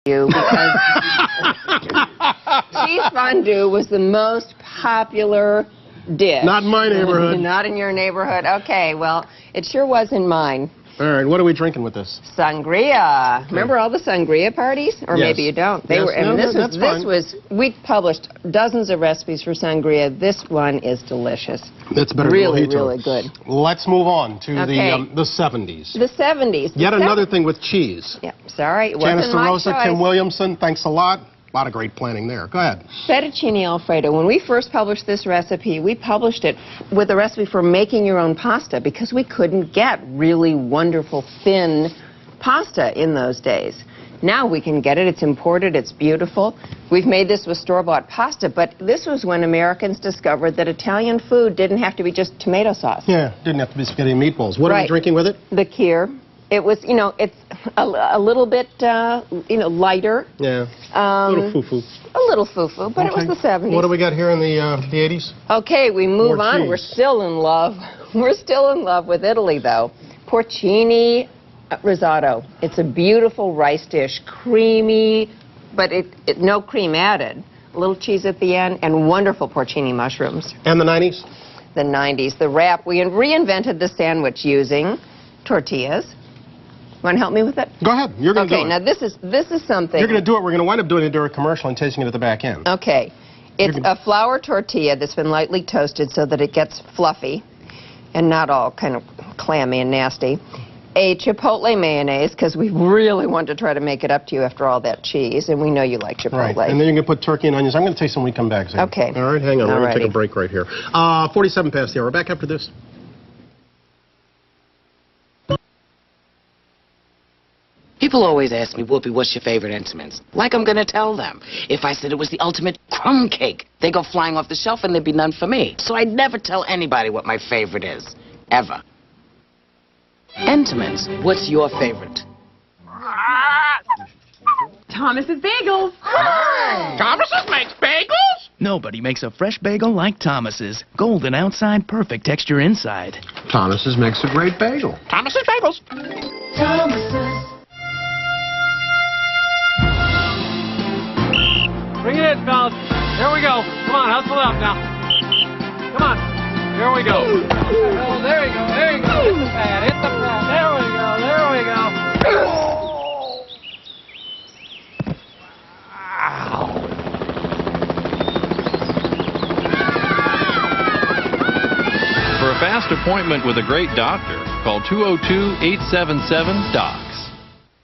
you because cheese fondue was the most popular dish. Not in my neighborhood. Not in your neighborhood. Okay, well, it sure was in mine. All right, what are we drinking with this? Sangria. Okay. Remember all the sangria parties? Or yes. Maybe you don't. They yes. were. And no, that's fine. We published dozens of recipes for sangria. This one is delicious. That's better really, than really good. Let's move on to okay. the 70s. The 70s. Yet another thing with cheese. Yeah, sorry. It Janice wasn't my DeRosa, choice. Kim Williamson, thanks a lot. A lot of great planning there. Go ahead. Fettuccine Alfredo. When we first published this recipe, we published it with a recipe for making your own pasta because we couldn't get really wonderful, thin pasta in those days. Now we can get it. It's imported. It's beautiful. We've made this with store-bought pasta, but this was when Americans discovered that Italian food didn't have to be just tomato sauce. Yeah, didn't have to be spaghetti and meatballs. What are we drinking with it? The Kir. It was, it's a little bit, lighter. Yeah, a little foo-foo. A little foo-foo, but okay. It was the 70s. What do we got here in the 80s? Okay, we move on. Cheese. We're still in love. We're still in love with Italy, though. Porcini risotto. It's a beautiful rice dish, creamy, but no cream added. A little cheese at the end, and wonderful porcini mushrooms. And the 90s? The 90s. The wrap. We reinvented the sandwich using tortillas. Want to help me with it? Go ahead. You're going to do it. Okay, now this is something. You're going to do it. We're going to wind up doing it during a commercial and tasting it at the back end. Okay. It's a flour tortilla that's been lightly toasted so that it gets fluffy and not all kind of clammy and nasty. A chipotle mayonnaise, because we really want to try to make it up to you after all that cheese, and we know you like chipotle. Right, and then you're going to put turkey and onions. I'm going to taste them when we come back. Sam. Okay. All right, hang on. We're going to take a break right here. 47 past the hour. Back after this. People always ask me, Whoopi, what's your favorite Entenmann's? Like I'm going to tell them. If I said it was the ultimate crumb cake, they go flying off the shelf and there'd be none for me. So I never tell anybody what my favorite is. Ever. Entenmann's, what's your favorite? Thomas's Bagels. Thomas's makes bagels? Nobody makes a fresh bagel like Thomas's. Golden outside, perfect texture inside. Thomas's makes a great bagel. Thomas's bagels. Thomas's. Bring it in, fellas. There we go. Come on, hustle up now. Come on. There we go. Oh, there you go. There you go. Hit the pad. Hit the pad. There we go. There we go. For a fast appointment with a great doctor, call 202-877-DOCS.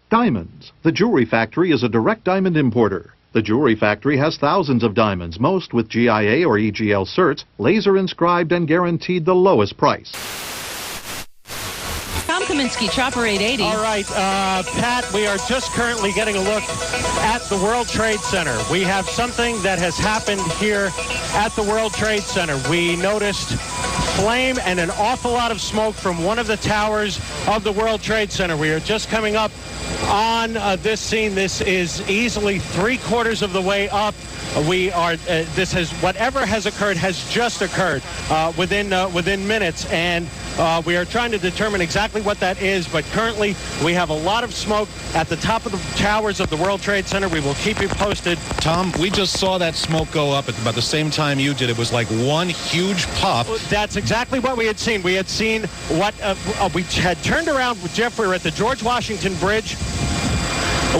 Diamonds. The Jewelry Factory is a direct diamond importer. The Jewelry Factory has thousands of diamonds, most with GIA or EGL certs, laser inscribed and guaranteed the lowest price. Tom Kaminsky, Chopper 880. All right, Pat, we are just currently getting a look at the World Trade Center. We have something that has happened here at the World Trade Center. We noticed flame and an awful lot of smoke from one of the towers of the World Trade Center. We are just coming up on this scene. This is easily 3/4 of the way up. Whatever has occurred has just occurred within minutes, and we are trying to determine exactly what that is, but currently we have a lot of smoke at the top of the towers of the World Trade Center. We will keep you posted. Tom, we just saw that smoke go up at about the same time you did. It was like one huge puff. That's exactly what we had seen. We had seen what we had turned around with Jeff. We were at the George Washington Bridge.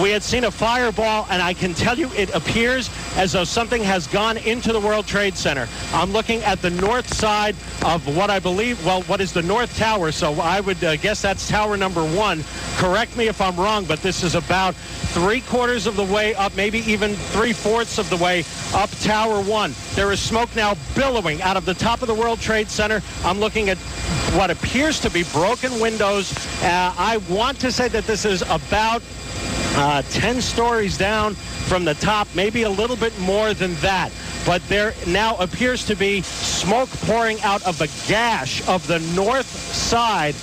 We had seen a fireball, and I can tell you it appears as though something has gone into the World Trade Center. I'm looking at the north side of what I believe, what is the North Tower, so I would guess that's tower number 1. Correct me if I'm wrong, but this is about 3/4 of the way up, maybe even 3/4 of the way up Tower 1. There is smoke now billowing out of the top of the World Trade Center. I'm looking at what appears to be broken windows. I want to say that this is about 10 stories down from the top, maybe a little bit more than that. But there now appears to be smoke pouring out of the gash of the north side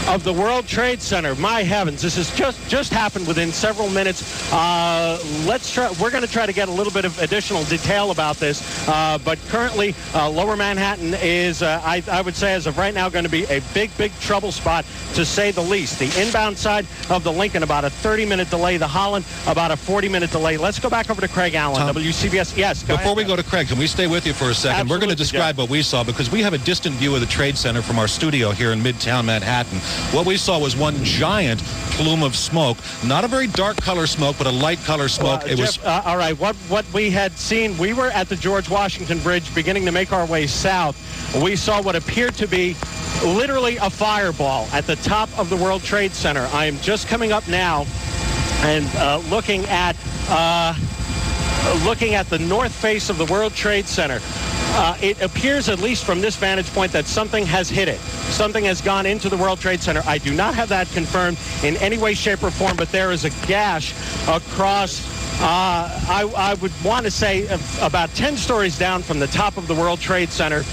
of the World Trade Center. My heavens, this has just happened within several minutes. We're going to try to get a little bit of additional detail about this, but currently Lower Manhattan is, I would say as of right now, going to be a big trouble spot, to say the least. The inbound side of the Lincoln, about a 30-minute delay. The Holland, about a 40-minute delay. Let's go back over to Craig Allen, Tom, WCBS. Yes, before we go to Craig, can we stay with you for a second? Absolutely, We're going to describe what we saw, because we have a distant view of the Trade Center from our studio here in Midtown Manhattan. What we saw was one giant plume of smoke. Not a very dark color smoke, but a light color smoke. It was all right. What we had seen, we were at the George Washington Bridge beginning to make our way south. We saw what appeared to be literally a fireball at the top of the World Trade Center. I am just coming up now and looking at the north face of the World Trade Center. It appears, at least from this vantage point, that something has hit it. Something has gone into the World Trade Center. I do not have that confirmed in any way, shape, or form, but there is a gash across, I would want to say, about 10 stories down from the top of the World Trade Center.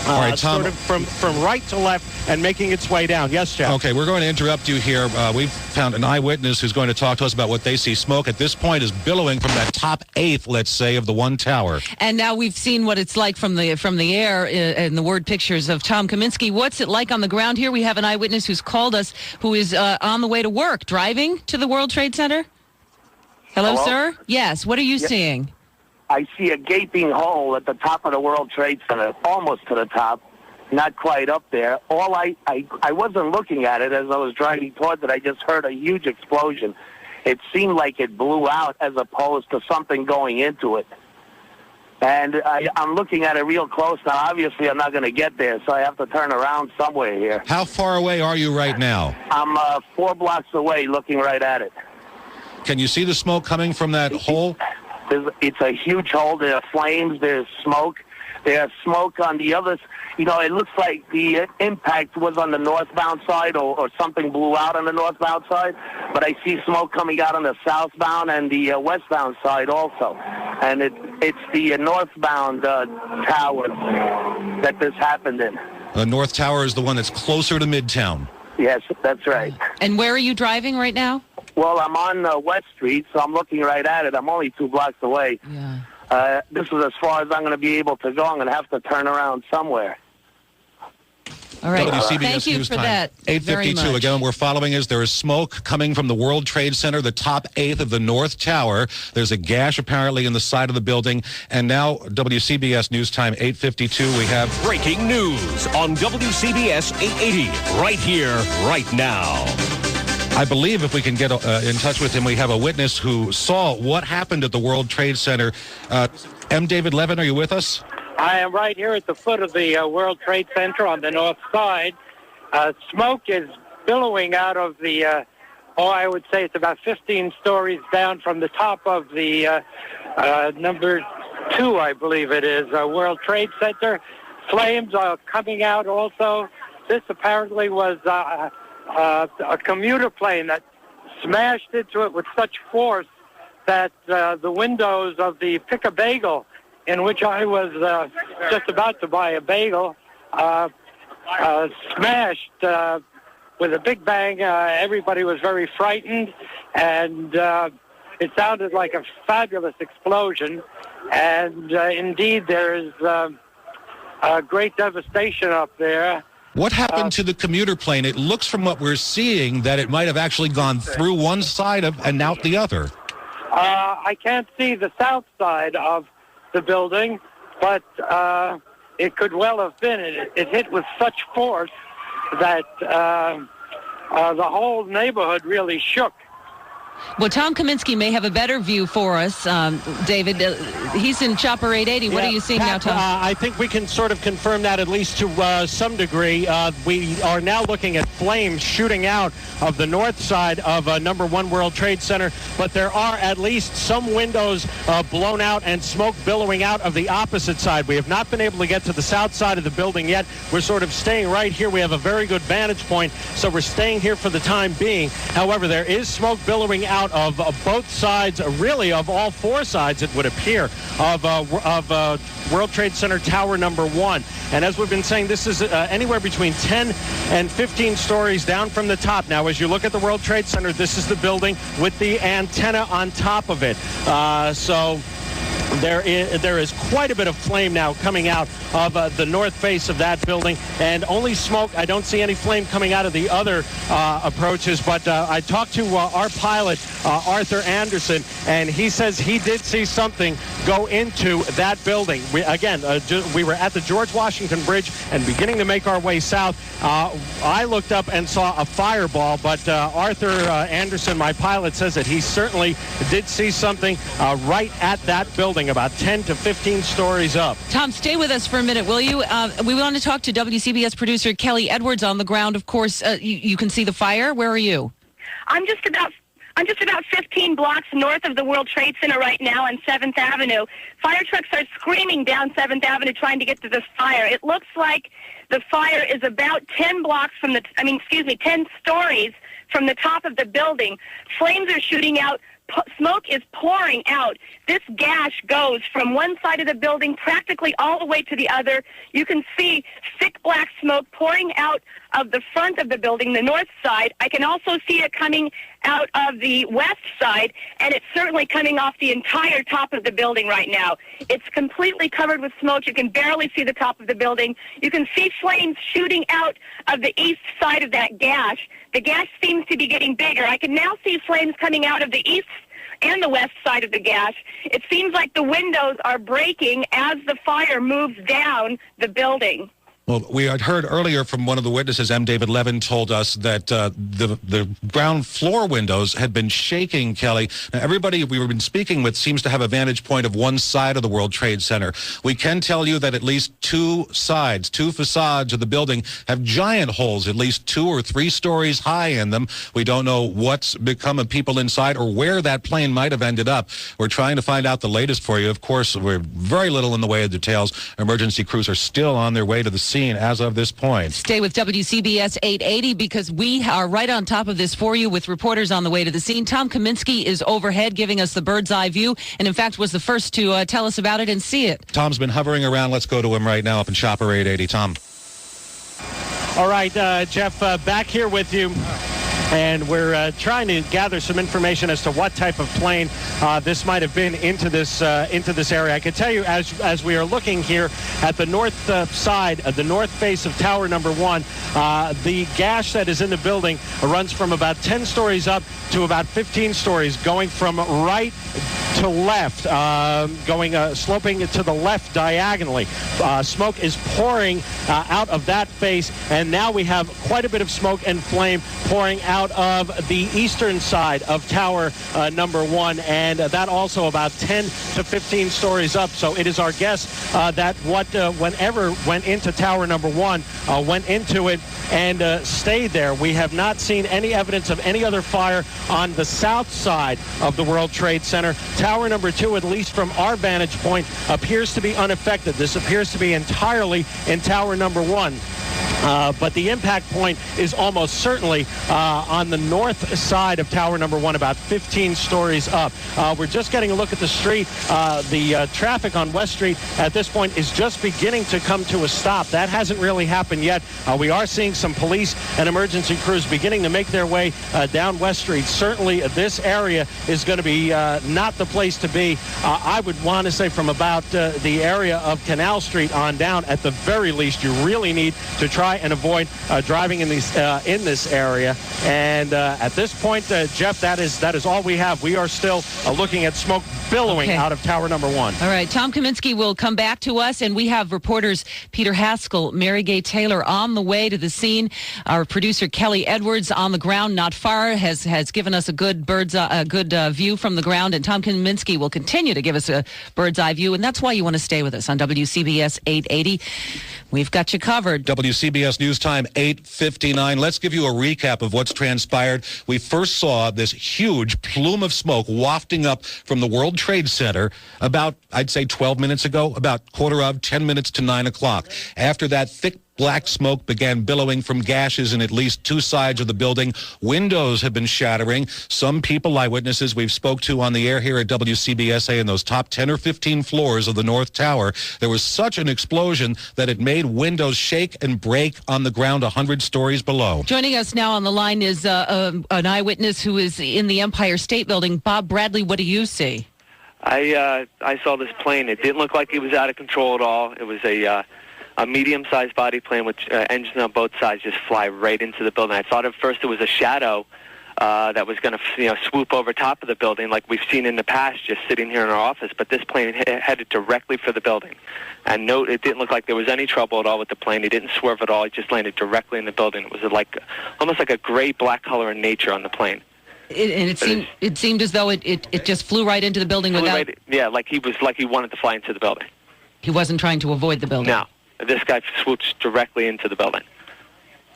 All right, Tom. Sort of from right to left and making its way down. Yes, Jeff? Okay, we're going to interrupt you here. We've found an eyewitness who's going to talk to us about what they see. Smoke at this point is billowing from that top eighth, let's say, of the one tower. And now we've seen what it's like from the air and the word pictures of Tom Kaminsky. What's it like on the ground here? We have an eyewitness who's called us, who is on the way to work, driving to the World Trade Center. Hello, sir? Yes, what are you seeing? I see a gaping hole at the top of the World Trade Center, almost to the top, not quite up there. I wasn't looking at it as I was driving towards it. I just heard a huge explosion. It seemed like it blew out as opposed to something going into it. And I'm looking at it real close now. Obviously, I'm not going to get there, so I have to turn around somewhere here. How far away are you right now? I'm 4 blocks away looking right at it. Can you see the smoke coming from that hole? It's a huge hole. There are flames. There's smoke. There's smoke on the other. It looks like the impact was on the northbound side, or something blew out on the northbound side. But I see smoke coming out on the southbound and the westbound side also. And it's the northbound tower that this happened in. The North Tower is the one that's closer to Midtown. Yes, that's right. And where are you driving right now? Well, I'm on West Street, so I'm looking right at it. I'm only 2 blocks away. Yeah. This is as far as I'm going to be able to go. I'm going to have to turn around somewhere. All right. WCBS Thank you News for Time. that. 8:52. Again, we're following as there is smoke coming from the World Trade Center, the top eighth of the North Tower. There's a gash apparently in the side of the building. And now, WCBS News Time, 8:52. We have breaking news on WCBS 880, right here, right now. I believe if we can get in touch with him, we have a witness who saw what happened at the World Trade Center. M. David Levin, are you with us? I am right here at the foot of the World Trade Center on the north side. Smoke is billowing out of the, I would say it's about 15 stories down from the top of the number 2, I believe it is, World Trade Center. Flames are coming out also. This apparently was a commuter plane that smashed into it with such force that the windows of the Pick a Bagel, in which I was just about to buy a bagel, smashed with a big bang. Everybody was very frightened, and it sounded like a fabulous explosion. And indeed, there is great devastation up there. What happened to the commuter plane? It looks from what we're seeing that it might have actually gone through one side and out the other. I can't see the south side of the building, but it could well have been. It hit with such force that the whole neighborhood really shook. Well, Tom Kaminsky may have a better view for us, David. He's in Chopper 880. What are you seeing now, Tom? I think we can sort of confirm that at least to some degree. We are now looking at flames shooting out of the north side of number 1 World Trade Center, but there are at least some windows blown out and smoke billowing out of the opposite side. We have not been able to get to the south side of the building yet. We're sort of staying right here. We have a very good vantage point, so we're staying here for the time being. However, there is smoke billowing coming out of both sides, really of all four sides, it would appear, of World Trade Center Tower number 1. And as we've been saying, this is anywhere between 10 and 15 stories down from the top. Now, as you look at the World Trade Center, this is the building with the antenna on top of it. So there is quite a bit of flame now coming out of the north face of that building, and only smoke. I don't see any flame coming out of the other approaches, but I talked to our pilot, Arthur Anderson, and he says he did see something go into that building. We were at the George Washington Bridge and beginning to make our way south. I looked up and saw a fireball, but Arthur Anderson, my pilot, says that he certainly did see something right at that building, about 10 to 15 stories up. Tom, stay with us for a minute, will you? We want to talk to WCBS producer Kelly Edwards on the ground. Of course, you can see the fire. Where are you? I'm just about 15 blocks north of the World Trade Center right now on 7th Avenue. Fire trucks are screaming down 7th Avenue trying to get to the fire. It looks like the fire is about 10 stories from the top of the building. Flames are shooting out. Smoke is pouring out. This gash goes from one side of the building practically all the way to the other. You can see thick black smoke pouring out of the front of the building, the north side. I can also see it coming out of the west side, and it's certainly coming off the entire top of the building right now. It's completely covered with smoke. You can barely see the top of the building. You can see flames shooting out of the east side of that gash. The gash seems to be getting bigger. I can now see flames coming out of the east and the west side of the gash. It seems like the windows are breaking as the fire moves down the building. Well, we had heard earlier from one of the witnesses, M. David Levin, told us that the ground floor windows had been shaking, Kelly. Now, everybody we've been speaking with seems to have a vantage point of one side of the World Trade Center. We can tell you that at least two facades of the building have giant holes, at least 2 or 3 stories high in them. We don't know what's become of people inside or where that plane might have ended up. We're trying to find out the latest for you. Of course, we're very little in the way of details. Emergency crews are still on their way to the scene as of this point. Stay with WCBS 880 because we are right on top of this for you with reporters on the way to the scene. Tom Kaminsky is overhead giving us the bird's eye view and in fact was the first to tell us about it and see it. Tom's been hovering around. Let's go to him right now up in Shopper 880. Tom. All right, Jeff, back here with you. And we're trying to gather some information as to what type of plane this might have been into this area. I can tell you, as we are looking here at the north side, the north face of Tower number 1, the gash that is in the building runs from about 10 stories up to about 15 stories, going from right to left, sloping to the left diagonally. Smoke is pouring out of that face, and now we have quite a bit of smoke and flame pouring out of the eastern side of Tower number 1, and that also about 10 to 15 stories up. So it is our guess that whenever went into Tower number 1 went into it and stayed there. We have not seen any evidence of any other fire on the south side of the World Trade Center. Tower number 2, at least from our vantage point, appears to be unaffected. This appears to be entirely in Tower number 1. But the impact point is almost certainly on the north side of Tower number 1, about 15 stories up. We're just getting a look at the street. The traffic on West Street at this point is just beginning to come to a stop. That hasn't really happened yet. We are seeing some police and emergency crews beginning to make their way down West Street. Certainly this area is going to be not the place to be. I would want to say from about the area of Canal Street on down, at the very least, you really need to try and avoid driving in this area. And at this point, Jeff, that is all we have. We are still looking at smoke billowing out of Tower number 1. All right, Tom Kaminsky will come back to us, and we have reporters Peter Haskell, Mary Gay Taylor on the way to the scene. Our producer Kelly Edwards on the ground, not far, has given us a good view from the ground, and Tom Kaminsky will continue to give us a bird's eye view, and that's why you want to stay with us on WCBS 880. We've got you covered. WCBS News Time 8:59. Let's give you a recap of what's transpired. We first saw this huge plume of smoke wafting up from the World Trade Center about, I'd say, 12 minutes ago, about 10 minutes to 9 o'clock. After that, thick Black smoke began billowing from gashes in at least 2 sides of the building. Windows have been shattering. Some people, eyewitnesses we've spoke to on the air here at WCBS-AM in those top 10 or 15 floors of the North Tower, there was such an explosion that it made windows shake and break on the ground 100 stories below. Joining us now on the line is an eyewitness who is in the Empire State Building. Bob Bradley, what do you see? I saw this plane. It didn't look like it was out of control at all. It was a medium-sized body plane with engines on both sides just fly right into the building. I thought at first it was a shadow that was going to swoop over top of the building like we've seen in the past just sitting here in our office, but this plane headed directly for the building. And note, it didn't look like there was any trouble at all with the plane. It didn't swerve at all. It just landed directly in the building. It was like almost like a gray-black color in nature on the plane. It seemed as though it just flew right into the building without... Yeah, like he wanted to fly into the building. He wasn't trying to avoid the building. No. This guy swoops directly into the building.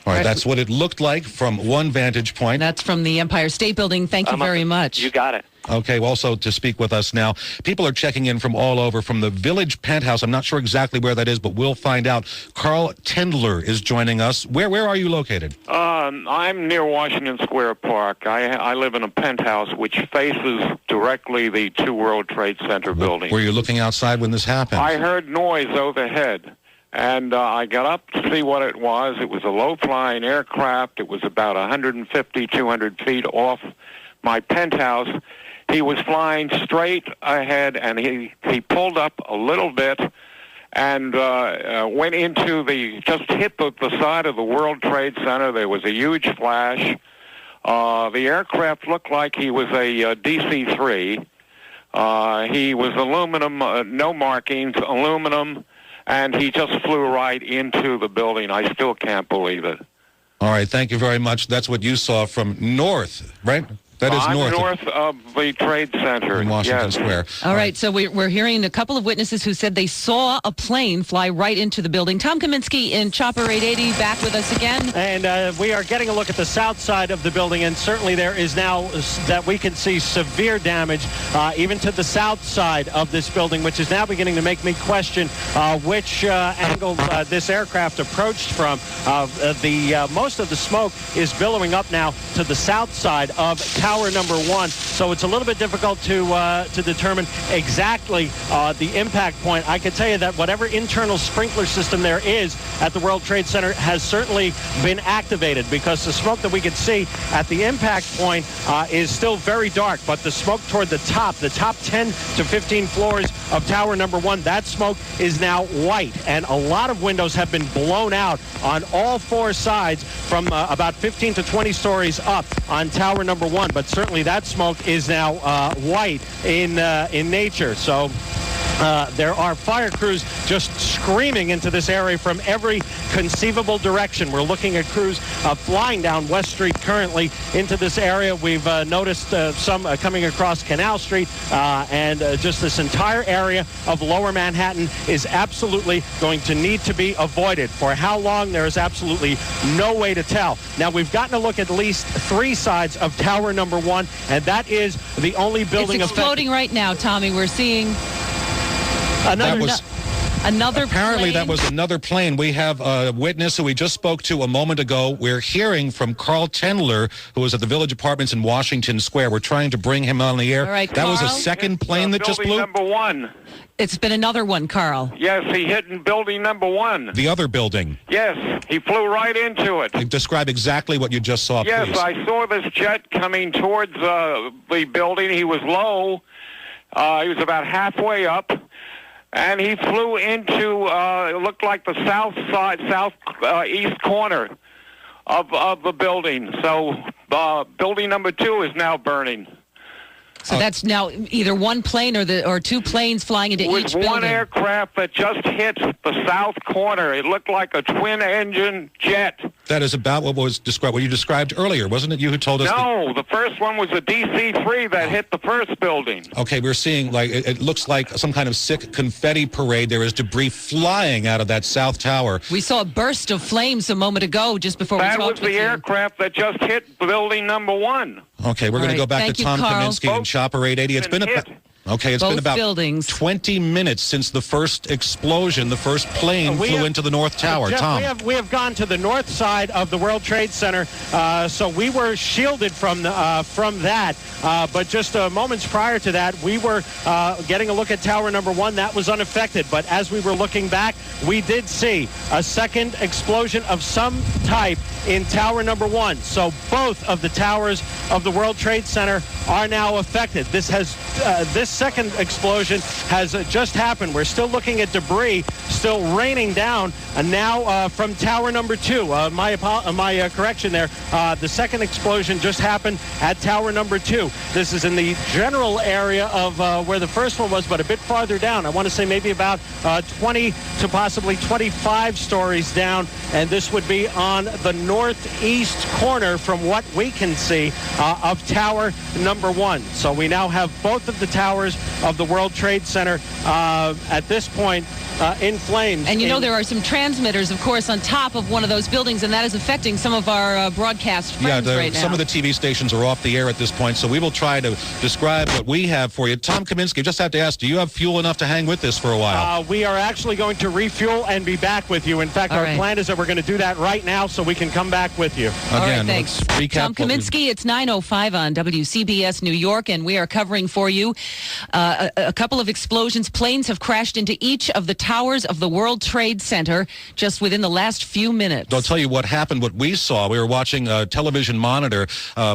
All right, that's what it looked like from one vantage point. That's from the Empire State Building. Thank you very much. You got it. Okay, well, also to speak with us now, people are checking in from all over, from the Village Penthouse. I'm not sure exactly where that is, but we'll find out. Carl Tendler is joining us. Where are you located? I'm near Washington Square Park. I live in a penthouse which faces directly the 2 World Trade Center buildings. Were you looking outside when this happened? I heard noise overhead. And I got up to see what it was. It was a low-flying aircraft. It was about 150, 200 feet off my penthouse. He was flying straight ahead, and he pulled up a little bit and went into just hit the side of the World Trade Center. There was a huge flash. The aircraft looked like he was a DC-3. He was aluminum, no markings, aluminum. And he just flew right into the building. I still can't believe it. All right, thank you very much. That's what you saw from north, right? That is north of the Trade Center in Washington Square. All right, so we're hearing a couple of witnesses who said they saw a plane fly right into the building. Tom Kaminsky in Chopper 880 back with us again. And we are getting a look at the south side of the building, and certainly there is now that we can see severe damage even to the south side of this building, which is now beginning to make me question which angle this aircraft approached from. Most of the smoke is billowing up now to the south side of Tower number 1, so it's a little bit difficult to determine exactly the impact point. I can tell you that whatever internal sprinkler system there is at the World Trade Center has certainly been activated, because the smoke that we can see at the impact point is still very dark, but the smoke toward the top 10 to 15 floors of Tower number 1, that smoke is now white, and a lot of windows have been blown out on all 4 sides from about 15 to 20 stories up on Tower number 1. But certainly that smoke is now white in nature. So there are fire crews just screaming into this area from every conceivable direction. We're looking at crews flying down West Street currently into this area. We've noticed some coming across Canal Street, and just this entire area of Lower Manhattan is absolutely going to need to be avoided. For how long, there is absolutely no way to tell. Now, we've gotten a look at least 3 sides of Tower number 1, and that is the only building it's exploding right now, Tommy. We're seeing another apparently plane. That was another plane. We have a witness who we just spoke to a moment ago. We're hearing from Carl Tendler, who was at the Village Apartments in Washington Square. We're trying to bring him on the air. All right, that was a Carl? second plane that just blew? Number 1. It's been another one, Carl. Yes, he hit in building number 1. The other building? Yes, he flew right into it. Describe exactly what you just saw, yes, please. I saw this jet coming towards the building. He was low. He was about halfway up. And he flew into, it looked like the southeast corner of the building. So building number 2 is now burning. So that's now either one plane or 2 planes flying into each building. One aircraft that just hit the south corner. It looked like a twin-engine jet. That is about what was described, what you described earlier, wasn't it? You who told us. No, the first one was a DC-3 that hit the first building. Okay, we're seeing, like, it looks like some kind of sick confetti parade. There is debris flying out of that south tower. We saw a burst of flames a moment ago, just before we talked with you. That was the aircraft that just hit building number 1. Okay, we're going to go back to Tom Kaminsky and Chopper 880. Okay, it's Both been about buildings. 20 minutes since the first explosion, the first plane flew into the North Tower. Jeff, Tom. we have gone to the north side of the World Trade Center, so we were shielded from that. But just moments prior to that, we were getting a look at Tower number 1. That was unaffected. But as we were looking back, we did see a second explosion of some type in Tower number 1. So both of the towers of the World Trade Center are now affected. This second explosion has just happened. We're still looking at debris still raining down, and now from Tower number 2. My correction there. The second explosion just happened at Tower number 2. This is in the general area of where the first one was, but a bit farther down. I want to say maybe about 20 to possibly 25 stories down, and this would be on the northeast corner from what we can see of Tower number 1. So we now have both of the towers of the World Trade Center at this point in flames. And you know there are some transmitters, of course, on top of one of those buildings, and that is affecting some of our broadcast friends right now. Some of the TV stations are off the air at this point, so we will try to describe what we have for you. Tom Kaminsky, just have to ask, do you have fuel enough to hang with this for a while? We are actually going to refuel and be back with you. In fact, our plan is that we're going to do that right now so we can come back with you. Again, thanks. let's recap. Tom Kaminsky, it's 9:05 on WCBS New York, and we are covering for you a couple of explosions. Planes have crashed into each of the towers of the World Trade Center just within the last few minutes. I'll tell you what happened, what we saw. We were watching a television monitor.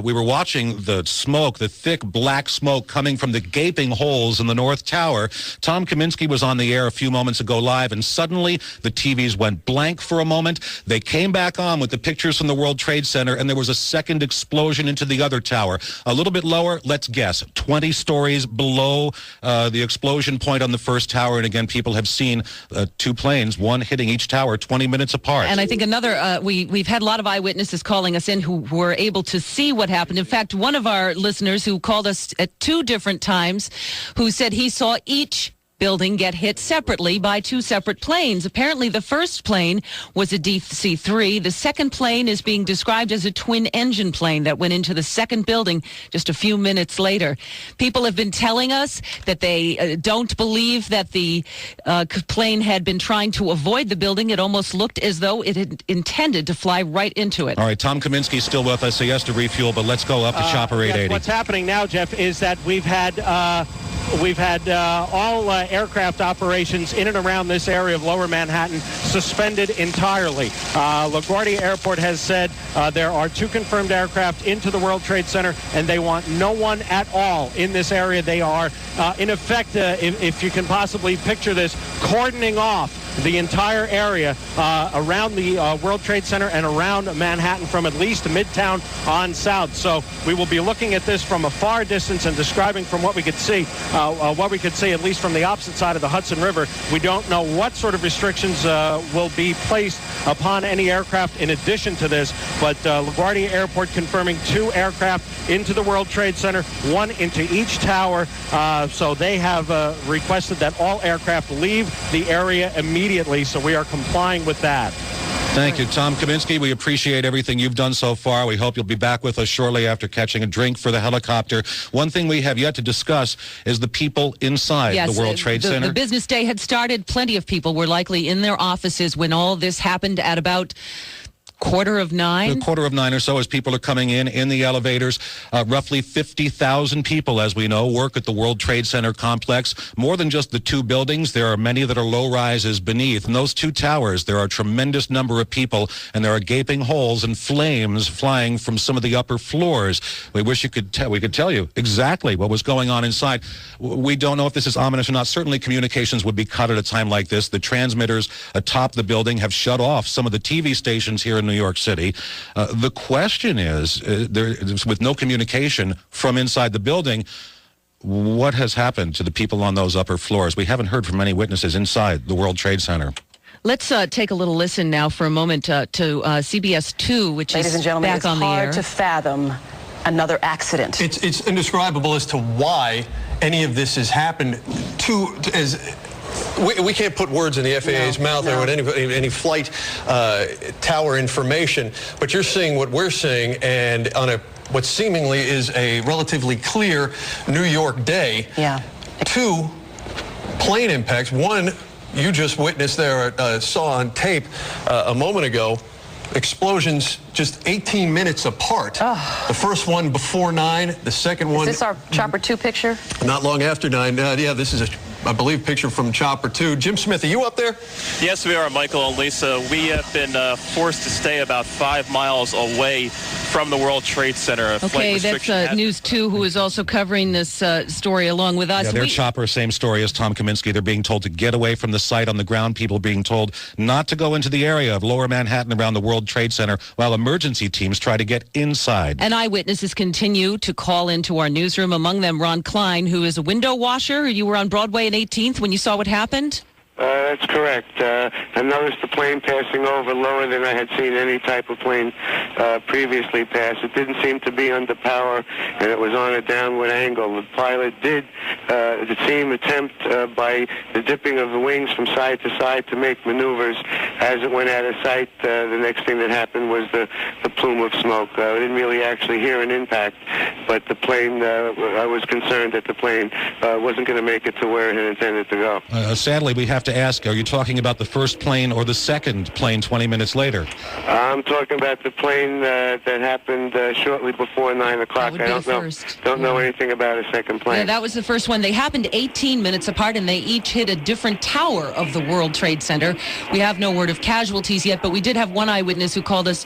We were watching the smoke, the thick black smoke coming from the gaping holes in the North Tower. Tom Kaminsky was on the air a few moments ago live, and suddenly the TVs went blank for a moment. They came back on with the pictures from the World Trade Center, and there was a second explosion into the other tower. A little bit lower, let's guess, 20 stories below the explosion point on the first tower. And again, people have seen two planes, one hitting each tower 20 minutes apart. And I think another, we've had a lot of eyewitnesses calling us in who were able to see what happened. In fact, one of our listeners who called us at 2 different times, who said he saw each building get hit separately by 2 separate planes. Apparently, the first plane was a DC-3. The second plane is being described as a twin-engine plane that went into the second building just a few minutes later. People have been telling us that they don't believe that the plane had been trying to avoid the building. It almost looked as though it had intended to fly right into it. All right, Tom Kaminsky's still with us, so he has to refuel, but let's go up to Chopper 880. What's happening now, Jeff, is that we've had all aircraft operations in and around this area of Lower Manhattan suspended entirely. LaGuardia Airport has said there are 2 confirmed aircraft into the World Trade Center, and they want no one at all in this area. They are, in effect, if you can possibly picture this, cordoning off the entire area around the World Trade Center and around Manhattan from at least Midtown on south. So we will be looking at this from a far distance and describing from what we could see, at least from the opposite side of the Hudson River. We don't know what sort of restrictions will be placed upon any aircraft in addition to this, but LaGuardia Airport confirming 2 aircraft into the World Trade Center, 1 into each tower. So they have requested that all aircraft leave the area immediately, so we are complying with that. Thank you, Tom Kaminsky. We appreciate everything you've done so far. We hope you'll be back with us shortly after catching a drink for the helicopter. One thing we have yet to discuss is the people inside the World Trade Center. The business day had started. Plenty of people were likely in their offices when all this happened at about 9:15. 9:15 or so as people are coming in the elevators. Roughly 50,000 people, as we know, work at the World Trade Center complex. More than just the 2 buildings, there are many that are low-rises beneath. In those 2 towers, there are a tremendous number of people, and there are gaping holes and flames flying from some of the upper floors. We wish we could tell you exactly what was going on inside. We don't know if this is ominous or not. Certainly communications would be cut at a time like this. The transmitters atop the building have shut off some of the TV stations here in New York City. The question is, with no communication from inside the building, what has happened to the people on those upper floors? We haven't heard from any witnesses inside the World Trade Center. Let's take a little listen now for a moment to CBS 2, which Ladies is and gentlemen, back it's on the air. hard to fathom another accident. It's indescribable as to why any of this has happened. We can't put words in the FAA's mouth or any flight tower information, but you're seeing what we're seeing, and on what seemingly is a relatively clear New York day. two plane impacts. One you just witnessed there, saw on tape a moment ago. Explosions just 18 minutes apart. The first one before 9, the second one... Is this our Chopper 2 picture? Not long after 9. Yeah, this is I believe, picture from Chopper 2. Jim Smith, are you up there? Yes, we are, Michael and Lisa. We have been forced to stay about 5 miles away from the World Trade Center. Okay, that's News 2, who is also covering this story along with us. Yeah, their chopper, same story as Tom Kaminsky. They're being told to get away from the site on the ground. People being told not to go into the area of Lower Manhattan around the World Trade Center while emergency teams try to get inside. And eyewitnesses continue to call into our newsroom, among them Ron Klein, who is a window washer. You were on Broadway and 18th when you saw what happened? That's correct. I noticed the plane passing over lower than I had seen any type of plane previously pass. It didn't seem to be under power, and it was on a downward angle. The pilot did, the team attempt by the dipping of the wings from side to side to make maneuvers. As it went out of sight, the next thing that happened was the plume of smoke. I didn't really actually hear an impact, but the plane, I was concerned that the plane wasn't going to make it to where it had intended to go. Sadly, we have to ask, are you talking about the first plane or the second plane 20 minutes later? I'm talking about the plane that happened shortly before 9 o'clock. I don't know anything about a second plane. Yeah, that was the first one. They happened 18 minutes apart, and they each hit a different tower of the World Trade Center. We have no word of casualties yet, but we did have one eyewitness who called us,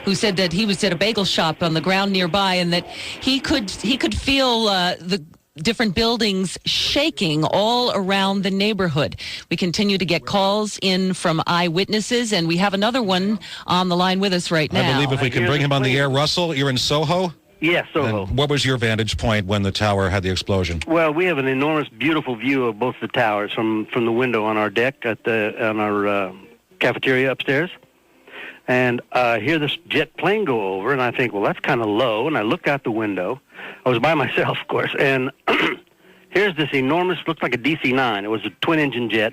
who said that he was at a bagel shop on the ground nearby, and that he could feel the different buildings shaking all around the neighborhood. We continue to get calls in from eyewitnesses, and we have another one on the line with us right now. I believe if we can bring him on the air. Russell, you're in Soho? Yes, Soho. And what was your vantage point when the tower had the explosion? Well, we have an enormous, beautiful view of both the towers from the window on our deck on our cafeteria upstairs. And I hear this jet plane go over, and I think, well, that's kind of low. And I look out the window. I was by myself, of course. And here's this enormous, looks like a DC-9. It was a twin-engine jet.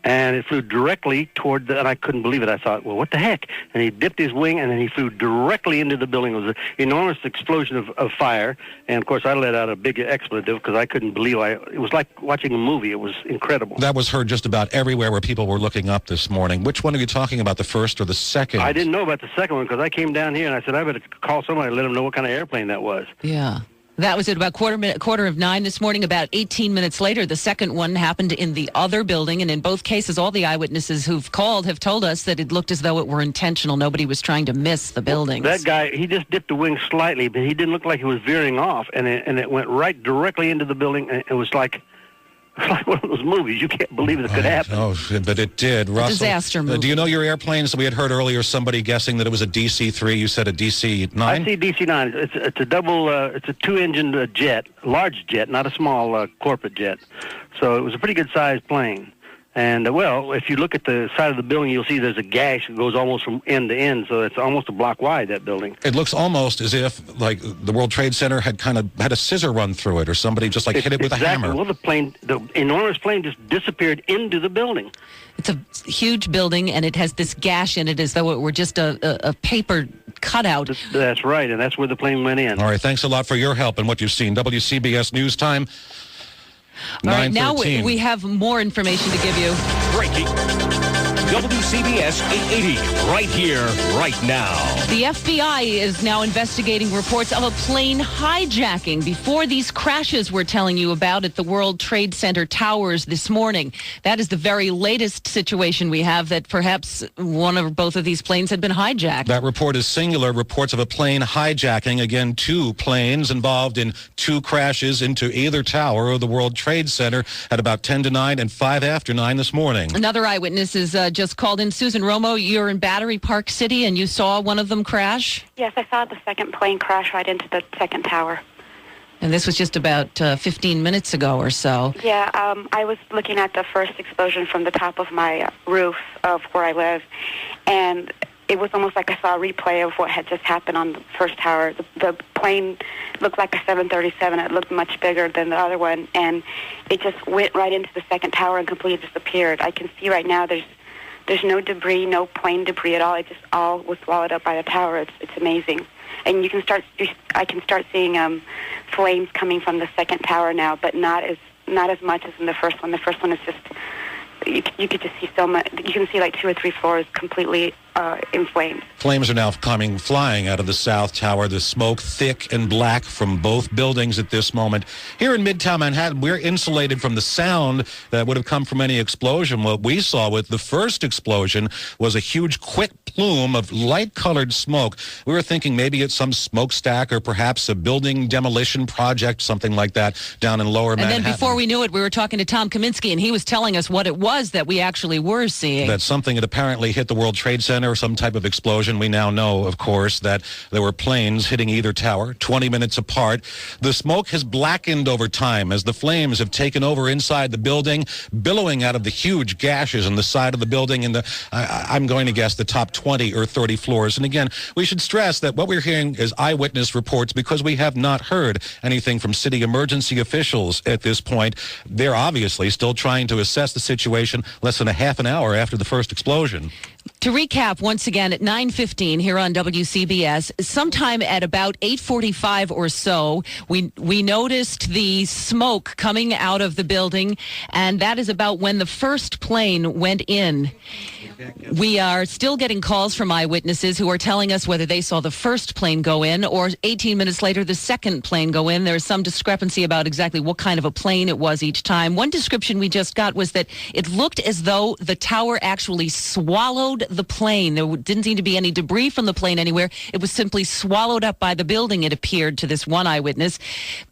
And it flew directly toward and I couldn't believe it. I thought, well, what the heck? And he dipped his wing, and then he flew directly into the building. It was an enormous explosion of fire. And, of course, I let out a big expletive because I couldn't believe it was like watching a movie. It was incredible. That was heard just about everywhere where people were looking up this morning. Which one are you talking about, the first or the second? I didn't know about the second one because I came down here, and I said, I better call somebody and let them know what kind of airplane that was. Yeah. That was at about quarter of 9 this morning. About 18 minutes later, the second one happened in the other building. And in both cases, all the eyewitnesses who've called have told us that it looked as though it were intentional. Nobody was trying to miss the buildings. That guy, he just dipped the wing slightly, but he didn't look like he was veering off. And it went right directly into the building. And it was like one of those movies. You can't believe it could happen. Oh, but it did. Russell, disaster movie. Do you know your airplanes? We had heard earlier somebody guessing that it was a DC-3. You said a DC-9? I see DC-9. It's a double, it's a two-engine jet, large jet, not a small corporate jet. So it was a pretty good-sized plane. And, well, if you look at the side of the building, you'll see there's a gash that goes almost from end to end, so it's almost a block wide, that building. It looks almost as if, like, the World Trade Center had kind of had a scissor run through it, or somebody just, hit it with a hammer. Well, the enormous plane just disappeared into the building. It's a huge building, and it has this gash in it as though it were just a paper cutout. That's right, and that's where the plane went in. All right, thanks a lot for your help and what you've seen. WCBS News Time. All right, now we have more information to give you. Breaking. WCBS 880, right here, right now. The FBI is now investigating reports of a plane hijacking before these crashes we're telling you about at the World Trade Center towers this morning. That is the very latest situation we have, that perhaps one or both of these planes had been hijacked. That report is singular. Reports of a plane hijacking. Again, 2 planes involved in 2 crashes into either tower of the World Trade Center at about 10 to 9 and 5 after 9 this morning. Another eyewitness is just called in. Susan Romo, you're in Battery Park City, and you saw one of them crash? Yes, I saw the second plane crash right into the second tower. And this was just about 15 minutes ago or so. Yeah, I was looking at the first explosion from the top of my roof of where I live, and it was almost like I saw a replay of what had just happened on the first tower. The plane looked like a 737. It looked much bigger than the other one, and it just went right into the second tower and completely disappeared. I can see right now there's no debris, no plane debris at all. It just all was swallowed up by the tower. It's amazing. And I can start seeing flames coming from the second tower now, but not as not as much as in the first one. The first one is just, you could just see so much. You can see like 2 or 3 floors completely inflamed. Flames are now flying out of the South Tower. The smoke thick and black from both buildings at this moment. Here in Midtown Manhattan, we're insulated from the sound that would have come from any explosion. What we saw with the first explosion was a huge, quick plume of light-colored smoke. We were thinking maybe it's some smokestack or perhaps a building demolition project, something like that, down in Lower Manhattan. And then before we knew it, we were talking to Tom Kaminsky, and he was telling us what it was that we actually were seeing. That something had apparently hit the World Trade Center, or some type of explosion. We now know, of course, that there were planes hitting either tower 20 minutes apart. The smoke has blackened over time as the flames have taken over inside the building, billowing out of the huge gashes in the side of the building in the, I'm going to guess, the top 20 or 30 floors. And again, we should stress that what we're hearing is eyewitness reports because we have not heard anything from city emergency officials at this point. They're obviously still trying to assess the situation less than a half an hour after the first explosion. To recap, once again, at 9:15 here on WCBS, sometime at about 8:45 or so, we noticed the smoke coming out of the building, and that is about when the first plane went in. We are still getting calls from eyewitnesses who are telling us whether they saw the first plane go in or 18 minutes later the second plane go in. There is some discrepancy about exactly what kind of a plane it was each time. One description we just got was that it looked as though the tower actually swallowed the plane. There didn't seem to be any debris from the plane anywhere. It was simply swallowed up by the building, it appeared to this one eyewitness.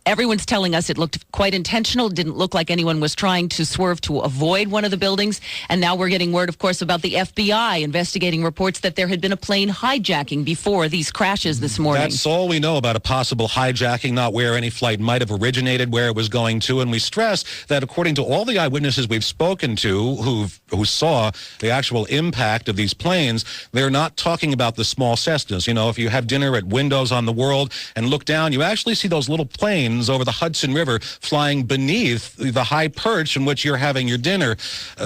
Everyone's telling us it looked quite intentional. It didn't look like anyone was trying to swerve to avoid one of the buildings. And now we're getting word, of course, about the FBI investigating reports that there had been a plane hijacking before these crashes this morning. That's all we know about a possible hijacking, not where any flight might have originated, where it was going to. And we stress that according to all the eyewitnesses we've spoken to who saw the actual impact of these planes, they're not talking about the small Cessnas. You know, if you have dinner at Windows on the World and look down, you actually see those little planes over the Hudson River flying beneath the high perch in which you're having your dinner.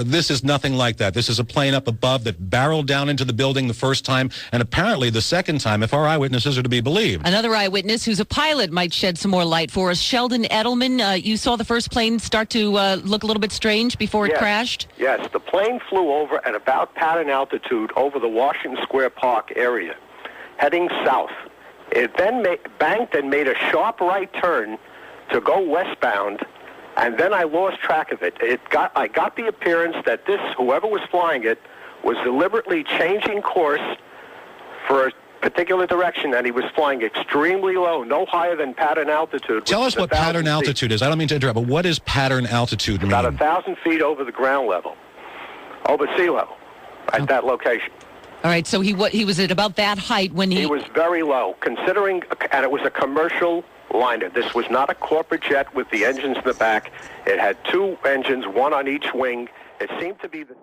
This is nothing like that. This is a plane up above that barreled down into the building the first time and apparently the second time, if our eyewitnesses are to be believed. Another eyewitness who's a pilot might shed some more light for us. Sheldon Edelman, you saw the first plane start to look a little bit strange before it crashed? Yes, the plane flew over at about pattern altitude over the Washington Square Park area, heading south. It then banked and made a sharp right turn to go westbound, and then I lost track of it. I got the appearance that whoever was flying it was deliberately changing course for a particular direction, and he was flying extremely low, no higher than pattern altitude. Tell us what pattern altitude is. I don't mean to interrupt, but what does pattern altitude mean? About 1,000 feet over the ground level, over sea level, at that location. All right, so he was at about that height when he... He was very low, considering, and it was a commercial liner. This was not a corporate jet with the engines in the back. It had 2 engines, one on each wing. It seemed to be the...